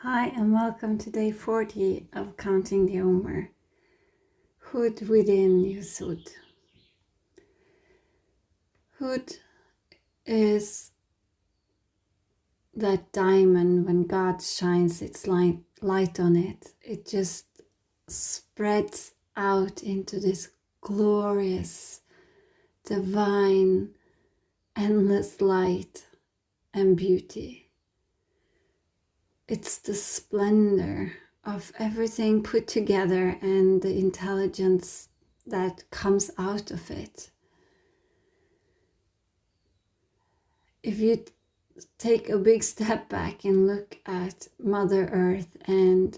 Hi and welcome to day 40 of Counting the Omer. Hood within Yesod. Hood is that diamond. When God shines its light on it, it just spreads out into this glorious, divine, endless light and beauty. It's the splendor of everything put together and the intelligence that comes out of it. If you take a big step back and look at Mother Earth and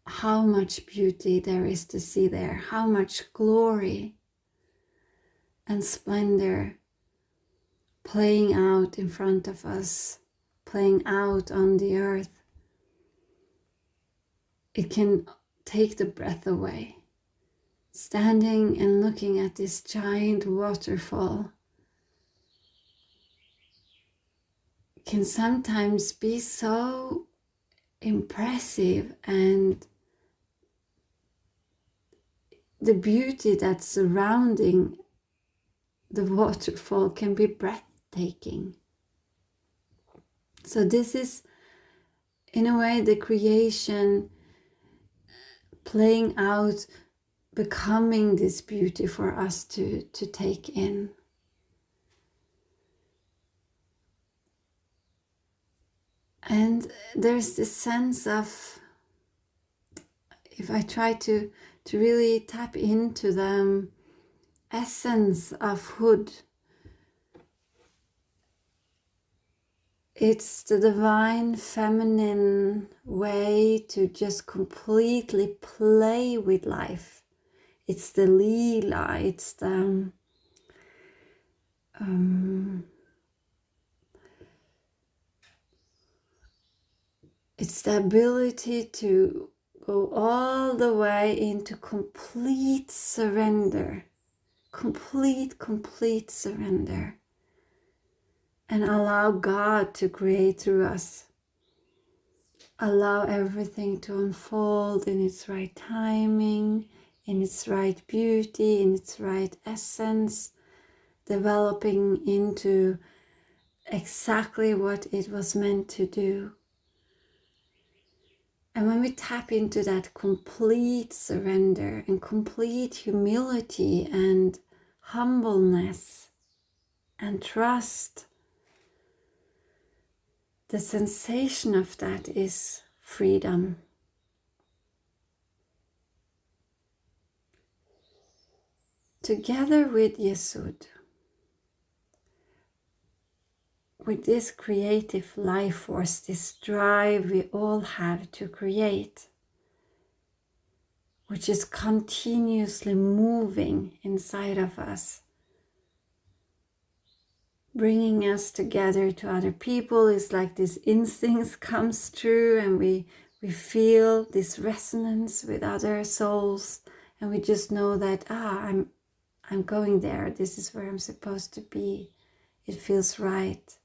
how much beauty there is to see there, how much glory and splendor playing out in front of us, playing out on the earth, it can take the breath away. Standing and looking at this giant waterfall can sometimes be so impressive, and the beauty that's surrounding the waterfall can be breathtaking. So this is, in a way, the creation playing out, becoming this beauty for us to take in. And there's this sense of, if I try to really tap into the essence of Hood, it's the divine feminine way to just completely play with life. It's the lila, it's the ability to go all the way into complete surrender, complete surrender. And allow God to create through us. Allow everything to unfold in its right timing, in its right beauty, in its right essence, developing into exactly what it was meant to do. And when we tap into that complete surrender and complete humility and humbleness and trust, the sensation of that is freedom. Together with Yesod, with this creative life force, this drive we all have to create, which is continuously moving inside of us, bringing us together to other people. Is like this instincts comes through, and we feel this resonance with other souls, and we just know that I'm going there. This is where I'm supposed to be. It feels right,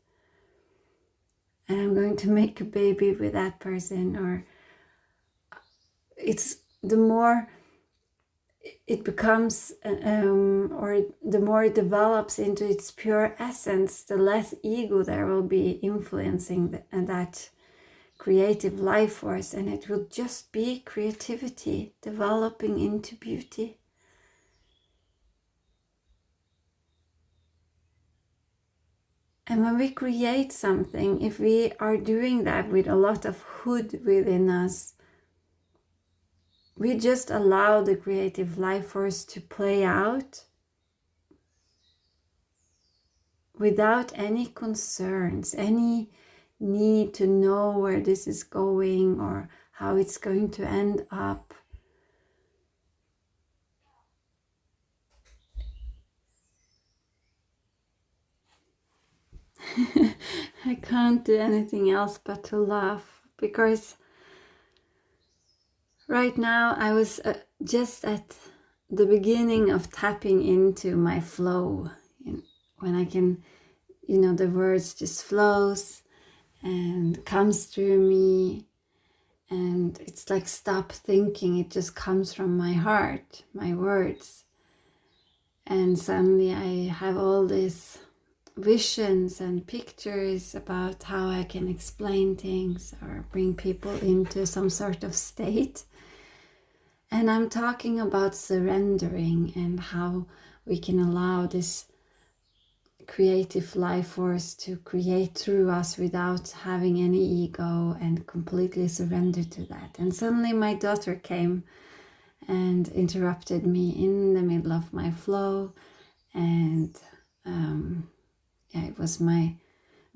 and I'm going to make a baby with that person. Or it's the more it becomes, or the more it develops into its pure essence, the less ego there will be influencing that creative life force, and it will just be creativity developing into beauty. And when we create something, if we are doing that with a lot of Hood within us, we just allow the creative life force to play out without any concerns, any need to know where this is going or how it's going to end up. I can't do anything else but to laugh, because right now I was just at the beginning of tapping into my flow, when I can, the words just flows, and comes through me. And it's like stop thinking, it just comes from my heart, my words. And suddenly I have all these visions and pictures about how I can explain things or bring people into some sort of state. And I'm talking about surrendering and how we can allow this creative life force to create through us without having any ego, and completely surrender to that. And suddenly my daughter came and interrupted me in the middle of my flow, and it was my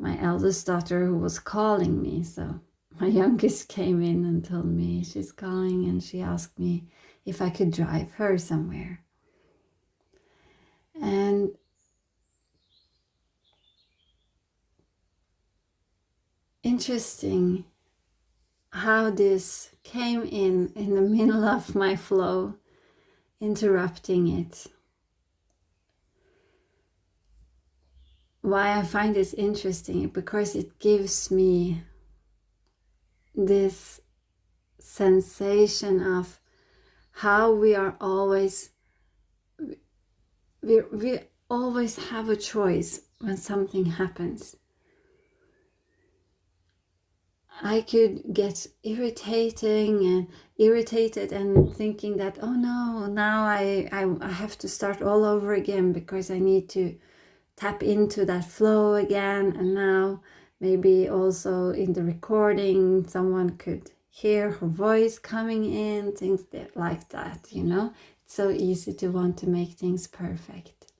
eldest daughter who was calling me. So my youngest came in and told me she's calling, and she asked me if I could drive her somewhere. And interesting how this came in the middle of my flow, interrupting it. Why I find this interesting, because it gives me this sensation of how we are always, we always have a choice when something happens. I could get irritated and thinking that, oh no, now I have to start all over again because I need to tap into that flow again. And now maybe also in the recording, someone could hear her voice coming in, things like that, you know. It's so easy to want to make things perfect.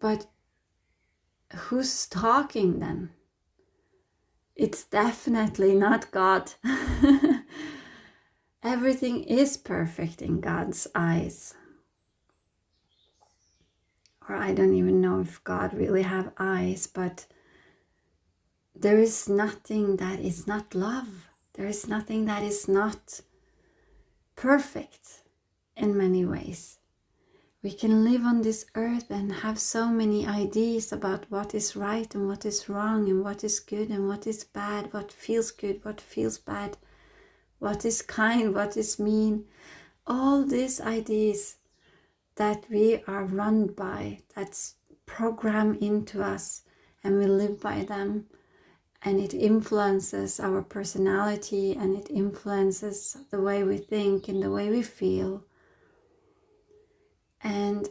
But who's talking then? It's definitely not God. Everything is perfect in God's eyes. Or I don't even know if God really have eyes, but there is nothing that is not love. There is nothing that is not perfect in many ways. We can live on this earth and have so many ideas about what is right and what is wrong, and what is good and what is bad, what feels good, what feels bad, what is kind, what is mean. All these ideas that we are run by, that's programmed into us, and we live by them, and it influences our personality, and it influences the way we think and the way we feel. And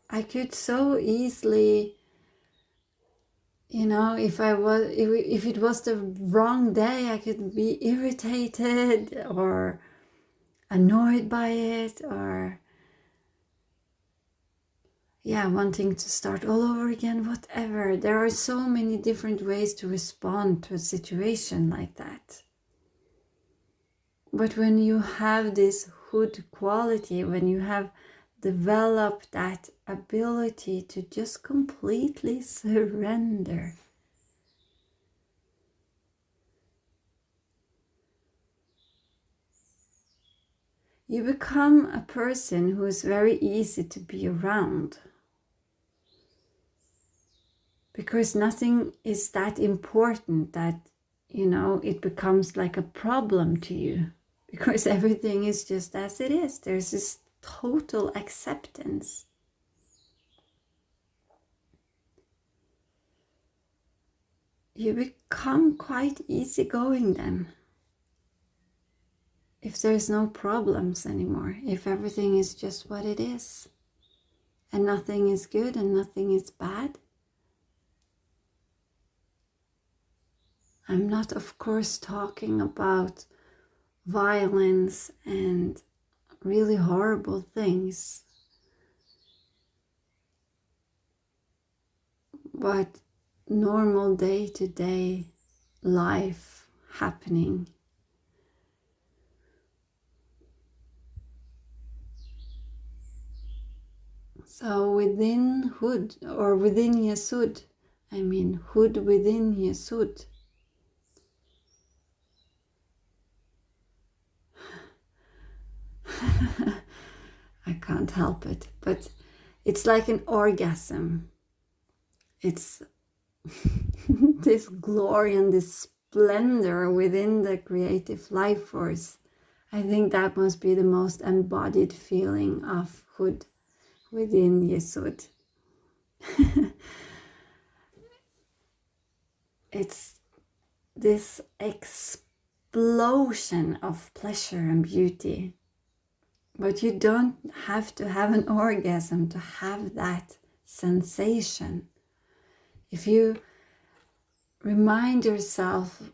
I could so easily, you know, if it was the wrong day, I could be irritated or annoyed by it, or wanting to start all over again, whatever. There are so many different ways to respond to a situation like that. But when you have this hood quality, when you have developed that ability to just completely surrender, you become a person who is very easy to be around. Because nothing is that important that, you know, it becomes like a problem to you. Because everything is just as it is. There's this total acceptance. You become quite easygoing then. If there's no problems anymore. If everything is just what it is. And nothing is good and nothing is bad. I'm not, of course, talking about violence and really horrible things, but normal day-to-day life happening. So within Hood, or within Yesod, Hood within Yesod, I can't help it. But it's like an orgasm. It's this glory and this splendor within the creative life force. I think that must be the most embodied feeling of Hud within Yesod. It's this explosion of pleasure and beauty. But you don't have to have an orgasm to have that sensation. If you remind yourself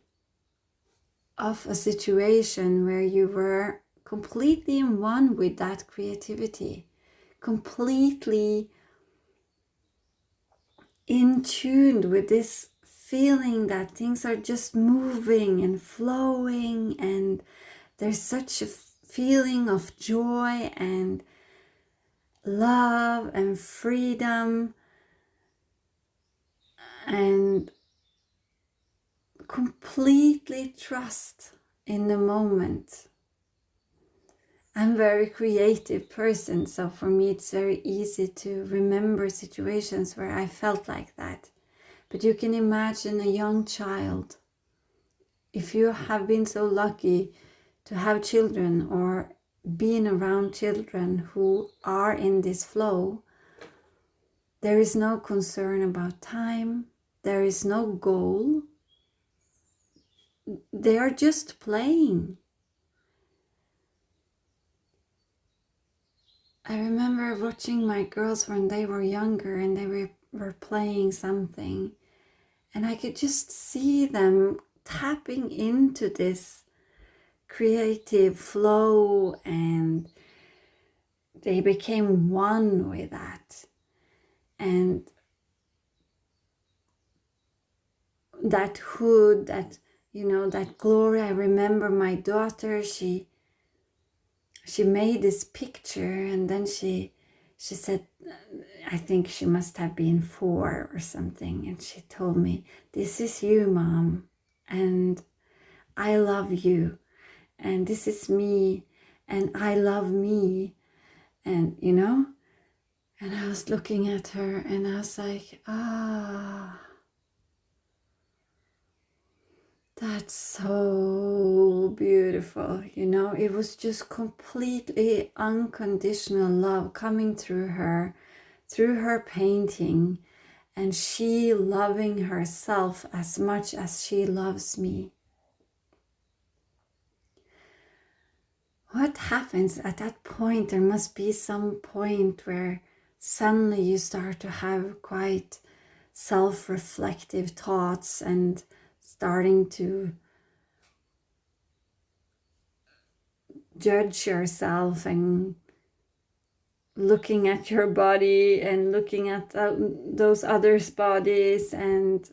of a situation where you were completely in one with that creativity, completely in tune with this feeling that things are just moving and flowing, and there's such a feeling of joy and love and freedom and completely trust in the moment. I'm a very creative person, so for me it's very easy to remember situations where I felt like that. But you can imagine a young child. If you have been so lucky to have children or being around children who are in this flow, there is no concern about time, there is no goal. They are just playing. I remember watching my girls when they were younger and they were playing something, and I could just see them tapping into this creative flow, and they became one with that. And that Hud, that, that glory. I remember my daughter, she made this picture, and then she said, I think she must have been 4 or something, and she told me, "This is you, Mom, and I love you, and this is me, and I love me." And and I was looking at her and I was like, that's so beautiful. It was just completely unconditional love coming through her painting, and she loving herself as much as she loves me. What happens at that point? There must be some point where suddenly you start to have quite self-reflective thoughts and starting to judge yourself and looking at your body and looking at those others' bodies and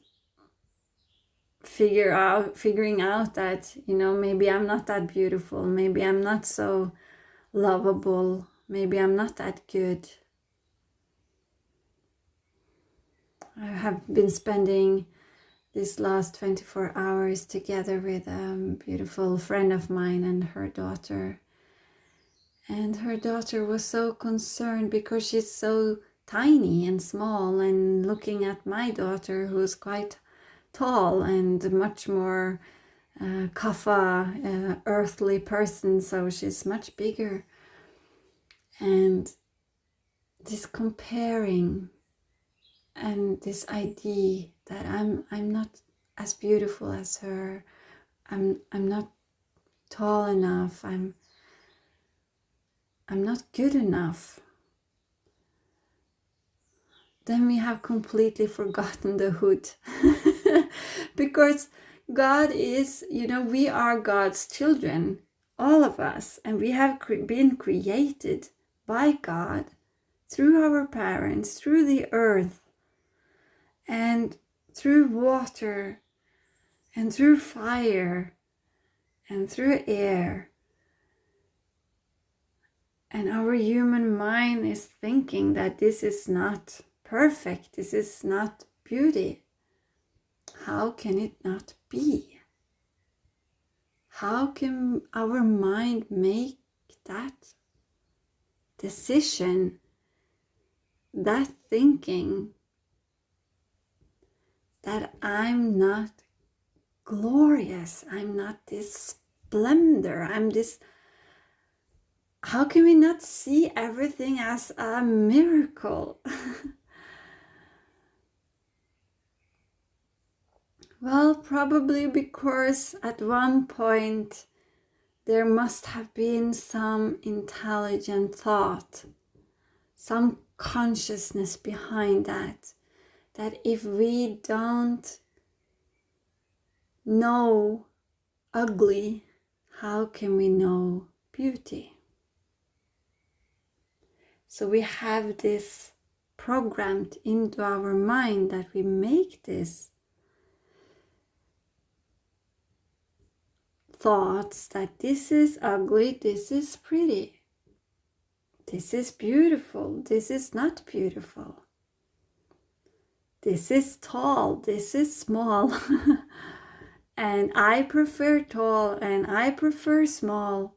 figuring out that, maybe I'm not that beautiful, maybe I'm not so lovable, maybe I'm not that good. I have been spending these last 24 hours together with a beautiful friend of mine and her daughter. And her daughter was so concerned because she's so tiny and small, and looking at my daughter, who's quite tall and much more kapha, earthly person, so she's much bigger. And this comparing and this idea that I'm not as beautiful as her, I'm not tall enough, I'm not good enough. Then we have completely forgotten the Hud. Because God is, we are God's children, all of us, and we have been created by God through our parents, through the earth, and through water, and through fire, and through air. And our human mind is thinking that this is not perfect, this is not beauty. How can it not be? How can our mind make that decision, that thinking that I'm not glorious, I'm not this splendor, I'm this. How can we not see everything as a miracle? Well, probably because at one point there must have been some intelligent thought, some consciousness behind that if we don't know ugly, how can we know beauty? So we have this programmed into our mind that we make this thoughts that this is ugly, this is pretty, this is beautiful, this is not beautiful, this is tall, this is small, and I prefer tall and I prefer small.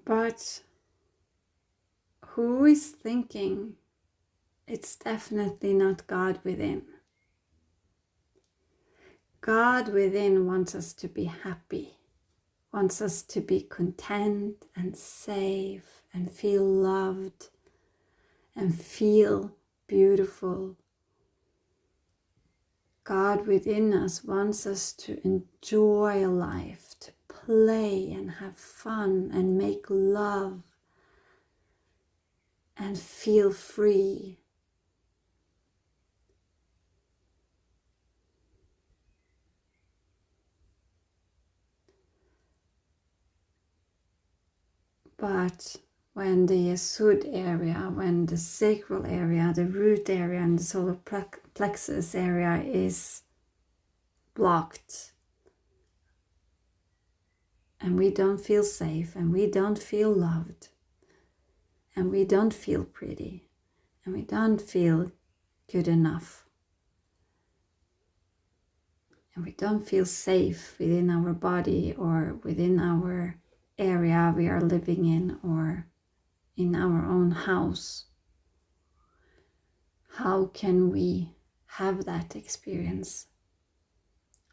But who is thinking? It's definitely not God within. God within wants us to be happy, wants us to be content and safe and feel loved and feel beautiful. God within us wants us to enjoy life, to play and have fun and make love and feel free. But when the Yesod area, when the sacral area, the root area and the solar plexus area is blocked, and we don't feel safe, and we don't feel loved, and we don't feel pretty, and we don't feel good enough, and we don't feel safe within our body or within our area we are living in or in our own house, how can we have that experience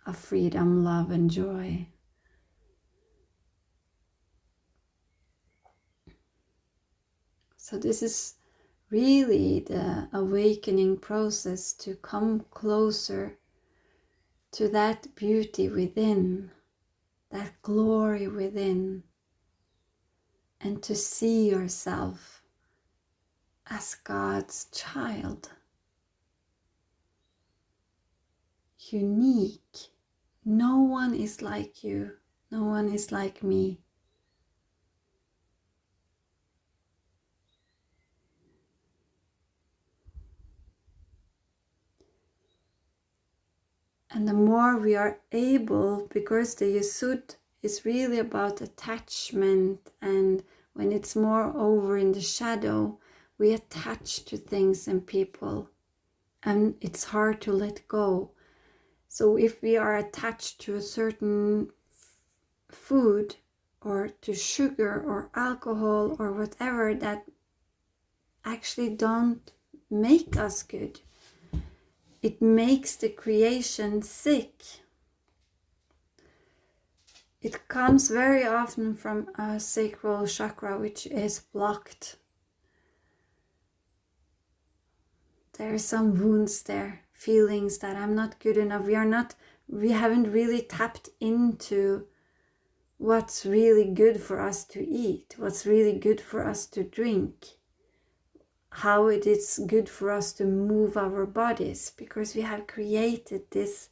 of freedom, love, and joy? So this is really the awakening process, to come closer to that beauty within, that glory within, and to see yourself as God's child. Unique. No one is like you. No one is like me. And the more we are able, because the Yesod is really about attachment, and when it's more over in the shadow, we attach to things and people, and it's hard to let go. So if we are attached to a certain food or to sugar or alcohol or whatever that actually don't make us good, it makes the creation sick. It comes very often from a sacral chakra which is blocked. There are some wounds there, feelings that I'm not good enough. We haven't really tapped into what's really good for us to eat, what's really good for us to drink, how it is good for us to move our bodies, because we have created this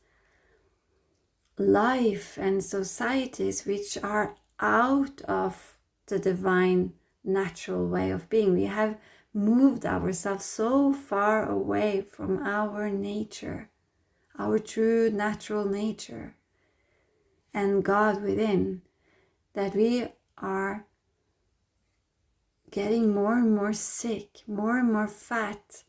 life and societies which are out of the divine natural way of being. We have moved ourselves so far away from our nature, our true natural nature and God within, that we are getting more and more sick, more and more fat,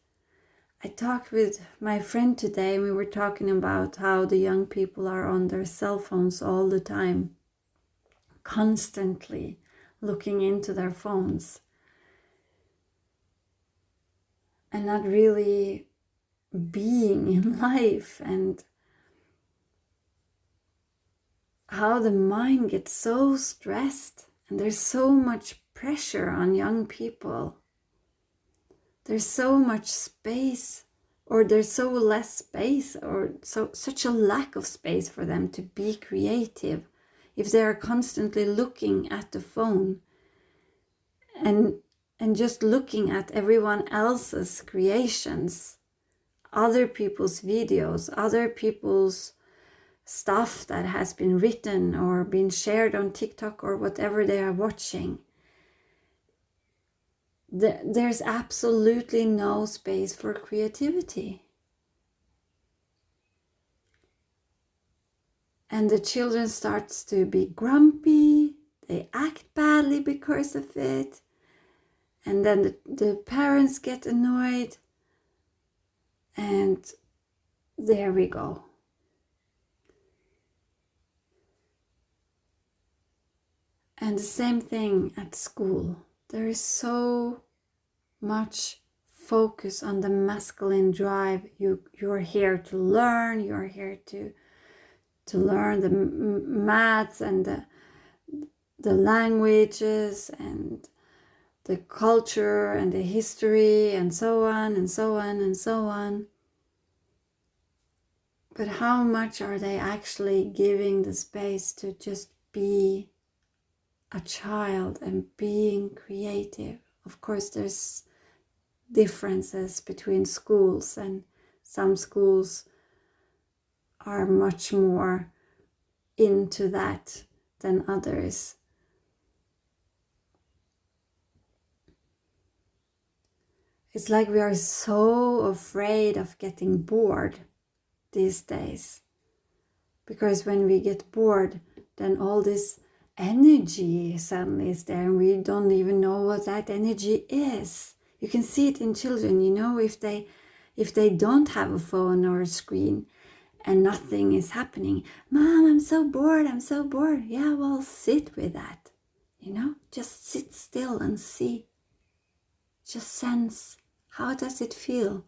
I talked with my friend today, and we were talking about how the young people are on their cell phones all the time, constantly looking into their phones and not really being in life, and how the mind gets so stressed and there's so much pressure on young people. There's so much space, or there's so less space, or such a lack of space for them to be creative if they are constantly looking at the phone and just looking at everyone else's creations, other people's videos, other people's stuff that has been written or been shared on TikTok or whatever they are watching. There's absolutely no space for creativity. And the children starts to be grumpy, they act badly because of it, and then the parents get annoyed, and there we go. And the same thing at school. There is so much focus on the masculine drive. You're here to learn, you're here to learn the maths and the languages and the culture and the history and so on and so on and so on. But how much are they actually giving the space to just be a child and being creative? Of course, there's differences between schools, and some schools are much more into that than others. It's like we are so afraid of getting bored these days, because when we get bored, then all this energy suddenly is there, and we don't even know what that energy is. You can see it in children, if they don't have a phone or a screen and nothing is happening. Mom, I'm so bored. Yeah, well, sit with that, just sit still and see. Just sense, how does it feel?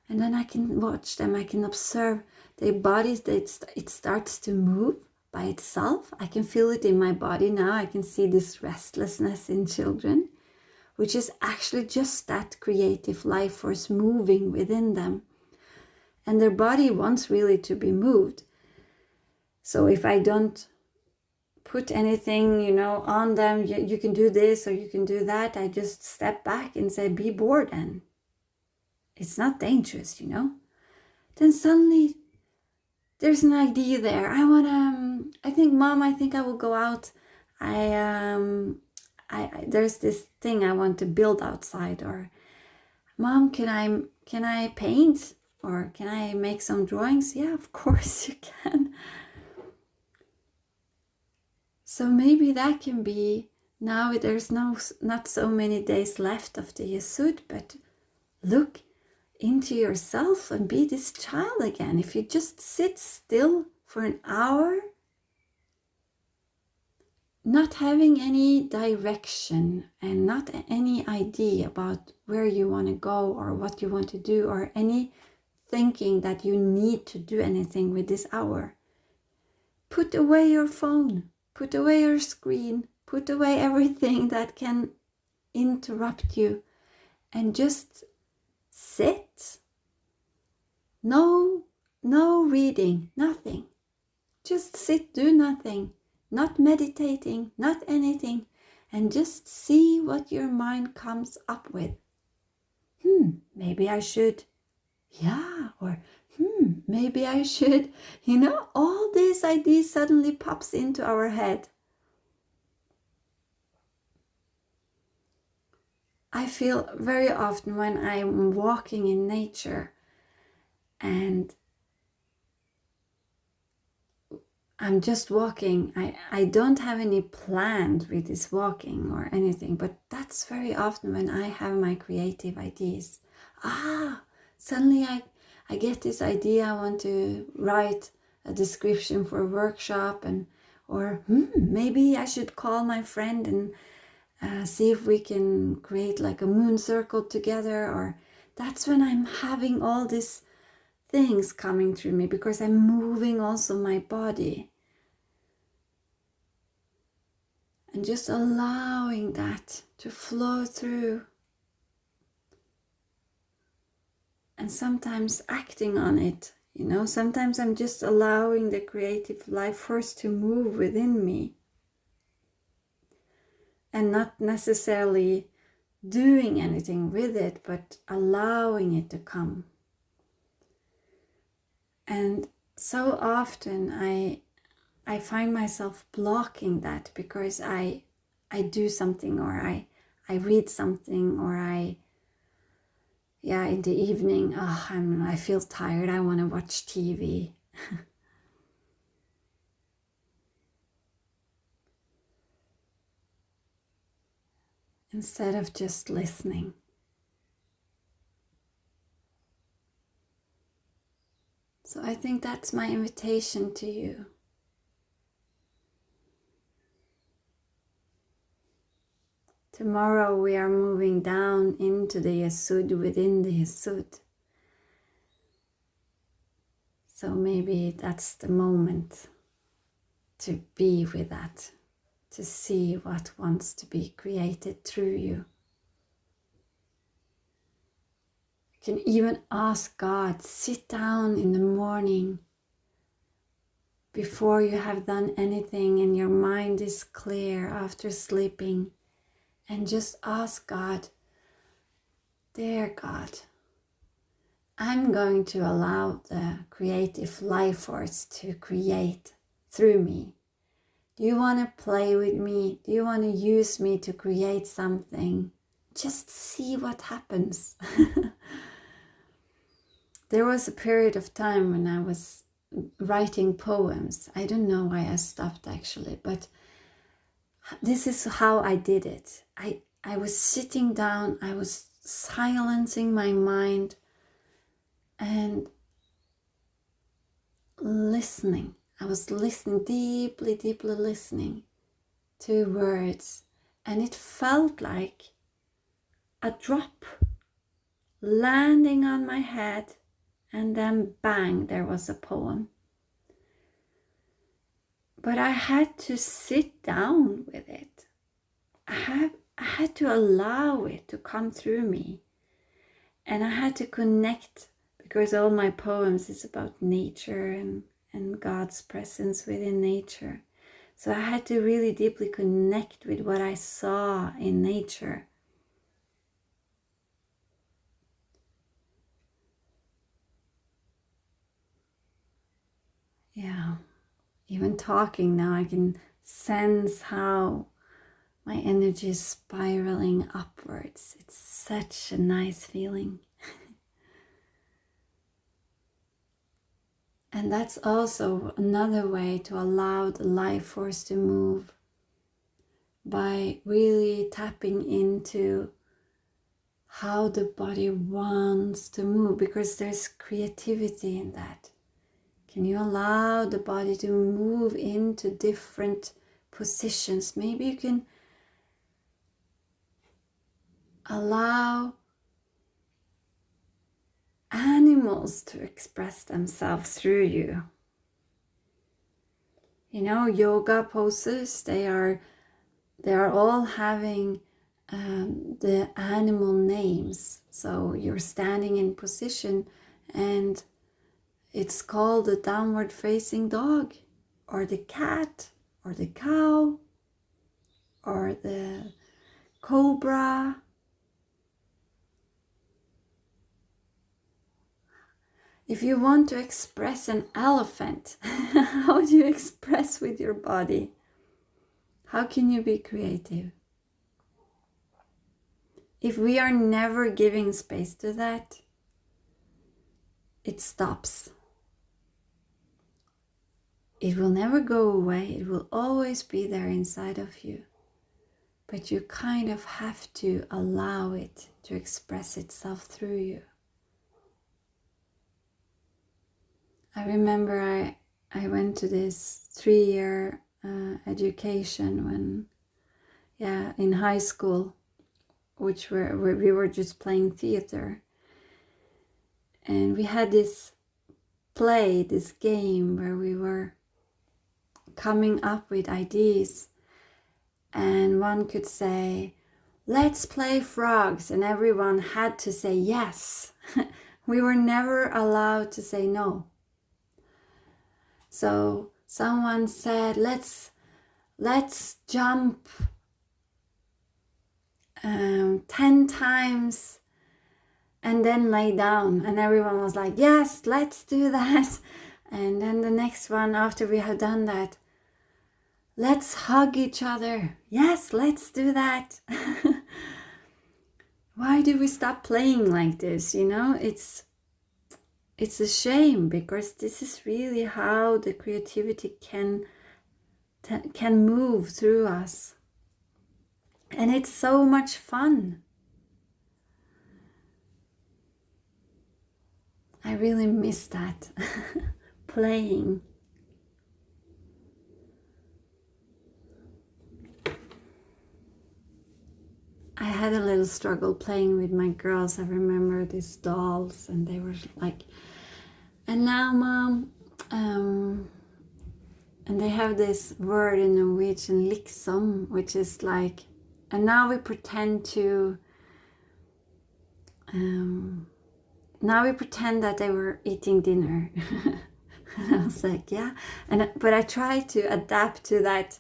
And then I can watch them, I can observe their bodies, it starts to move by itself. I can feel it in my body now. I can see this restlessness in children, which is actually just that creative life force moving within them. And their body wants really to be moved. So if I don't put anything, on them, you can do this or you can do that, I just step back and say, be bored then. It's not dangerous, Then suddenly there's an idea there. I think, Mom, I think I will go out. There's this thing I want to build outside. Or, Mom, can I paint? Or can I make some drawings? Yeah, of course you can. So maybe that can be, now there's not so many days left of the Yesod, but look into yourself and be this child again. If you just sit still for an hour, not having any direction and not any idea about where you want to go or what you want to do, or any thinking that you need to do anything with this hour. Put away your phone, put away your screen, put away everything that can interrupt you, and just sit. No reading, nothing. Just sit, do nothing, not meditating, not anything, and just see what your mind comes up with. Maybe I should. Yeah, or maybe I should. All these ideas suddenly pops into our head. I feel very often when I'm walking in nature and I'm just walking, I don't have any plans with this walking or anything, but that's very often when I have my creative ideas. suddenly I get this idea. I want to write a description for a workshop, or maybe I should call my friend and see if we can create like a moon circle together. Or that's when I'm having all these things coming through me, because I'm moving also my body. And just allowing that to flow through. And sometimes acting on it. Sometimes I'm just allowing the creative life force to move within me. And not necessarily doing anything with it, but allowing it to come. And so often I find myself blocking that, because I do something, or I read something, or in the evening, I feel tired, I want to watch TV. Instead of just listening. So I think that's my invitation to you. Tomorrow we are moving down into the Yesod, within the Yesod. So maybe that's the moment to be with that, to see what wants to be created through you. You can even ask God, sit down in the morning before you have done anything and your mind is clear after sleeping, and just ask God, dear God, I'm going to allow the creative life force to create through me. Do you want to play with me? Do you want to use me to create something? Just see what happens. There was a period of time when I was writing poems. I don't know why I stopped actually, but this is how I did it. I was sitting down, I was silencing my mind and listening. I was listening, deeply listening to words, and it felt like a drop landing on my head, and then bang, there was a poem. But I had to sit down with it. I had to allow it to come through me. And I had to connect, because all my poems is about nature and God's presence within nature. So I had to really deeply connect with what I saw in nature. Yeah, even talking now, I can sense how my energy is spiraling upwards. It's such a nice feeling. And that's also another way to allow the life force to move, by really tapping into how the body wants to move, because there's creativity in that. Can you allow the body to move into different positions? Maybe you can allow animals to express themselves through you. Yoga poses, they are all having the animal names. So you're standing in position and it's called the downward facing dog, or the cat, or the cow, or the cobra. If you want to express an elephant, how do you express with your body? How can you be creative? If we are never giving space to that, it stops. It will never go away. It will always be there inside of you. But you kind of have to allow it to express itself through you. I remember I went to this 3-year education when, in high school, where we were just playing theater. And we had this game where we were coming up with ideas. And one could say, let's play frogs. And everyone had to say yes. We were never allowed to say no. So someone said, let's jump 10 times and then lay down. And everyone was like, yes, let's do that. And then the next one, after we have done that, let's hug each other. Yes, let's do that. Why do we stop playing like this? It's a shame, because this is really how the creativity can move through us. And it's so much fun. I really miss that. Playing. I had a little struggle playing with my girls. I remember these dolls, and they were like, and now mom, and they have this word in Norwegian, liksom, which is like, and now we pretend that they were eating dinner. And I was like, yeah, but I tried to adapt to that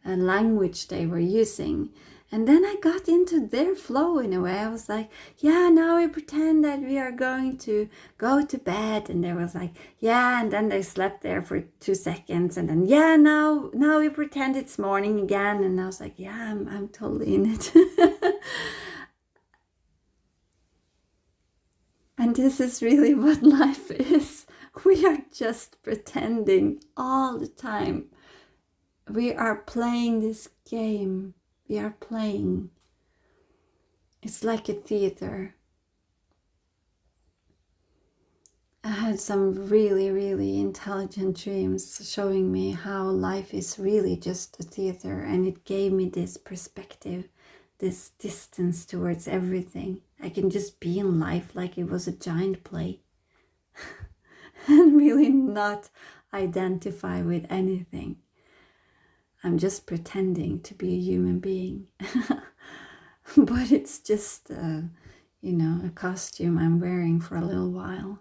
language they were using. And then I got into their flow in a way. I was like, yeah, now we pretend that we are going to go to bed. And they was like, yeah, and then they slept there for 2 seconds. And then, yeah, now we pretend it's morning again. And I was like, yeah, I'm totally in it. And this is really what life is. We are just pretending all the time. We are playing this game. We are playing. It's like a theater. I had some really, really intelligent dreams showing me how life is really just a theater, and it gave me this perspective, this distance towards everything. I can just be in life like it was a giant play and really not identify with anything. I'm just pretending to be a human being. But it's just, a costume I'm wearing for a little while.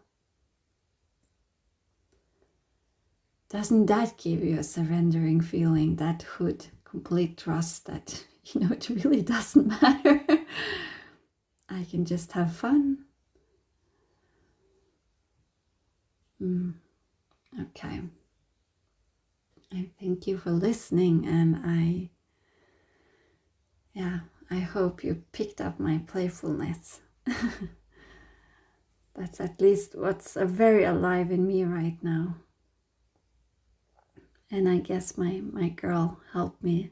Doesn't that give you a surrendering feeling, that hood, complete trust that, it really doesn't matter? I can just have fun. Okay. I thank you for listening, and I hope you picked up my playfulness. That's at least what's very alive in me right now. And I guess my girl helped me.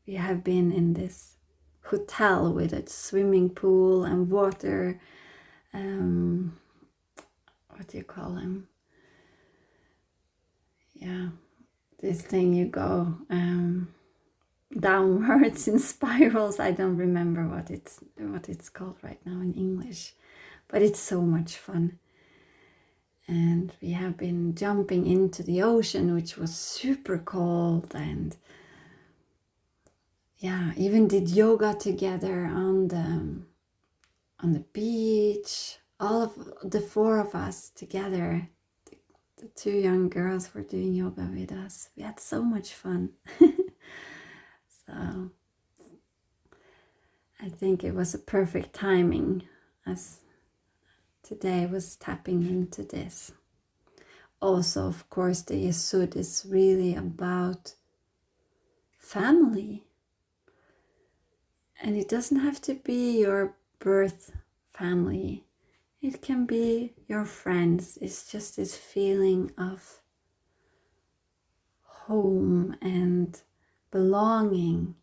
We have been in this hotel with a swimming pool and water. What do you call them? Yeah, this thing you go downwards in spirals. I don't remember what it's called right now in English, but it's so much fun. And we have been jumping into the ocean, which was super cold, and even did yoga together on the beach. All of the 4 of us together. The 2 young girls were doing yoga with us. We had so much fun. So I think it was a perfect timing, as today was tapping into this. Also, of course, the Yesod is really about family. And it doesn't have to be your birth family. It can be your friends. It's just this feeling of home and belonging.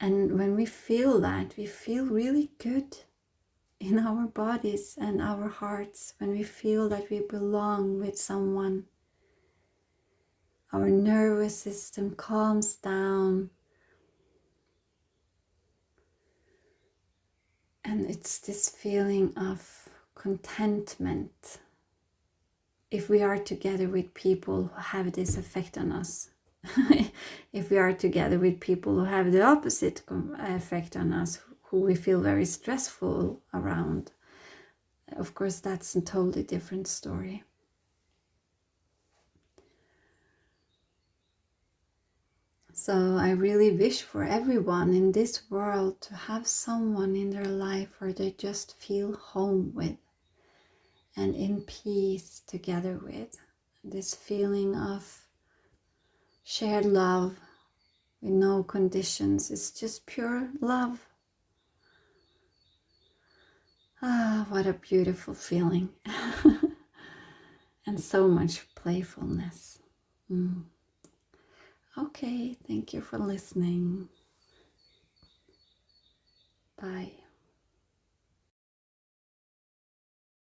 And when we feel that, we feel really good. in our bodies and our hearts when we feel that we belong with someone. Our nervous system calms down. And it's this feeling of contentment if we are together with people who have this effect on us. If we are together with people who have the opposite effect on us, who we feel very stressful around, of course, that's a totally different story. So I really wish for everyone in this world to have someone in their life where they just feel home with and in peace together with. This feeling of shared love with no conditions. It's just pure love. Ah, what a beautiful feeling. And so much playfulness. Okay, thank you for listening. Bye.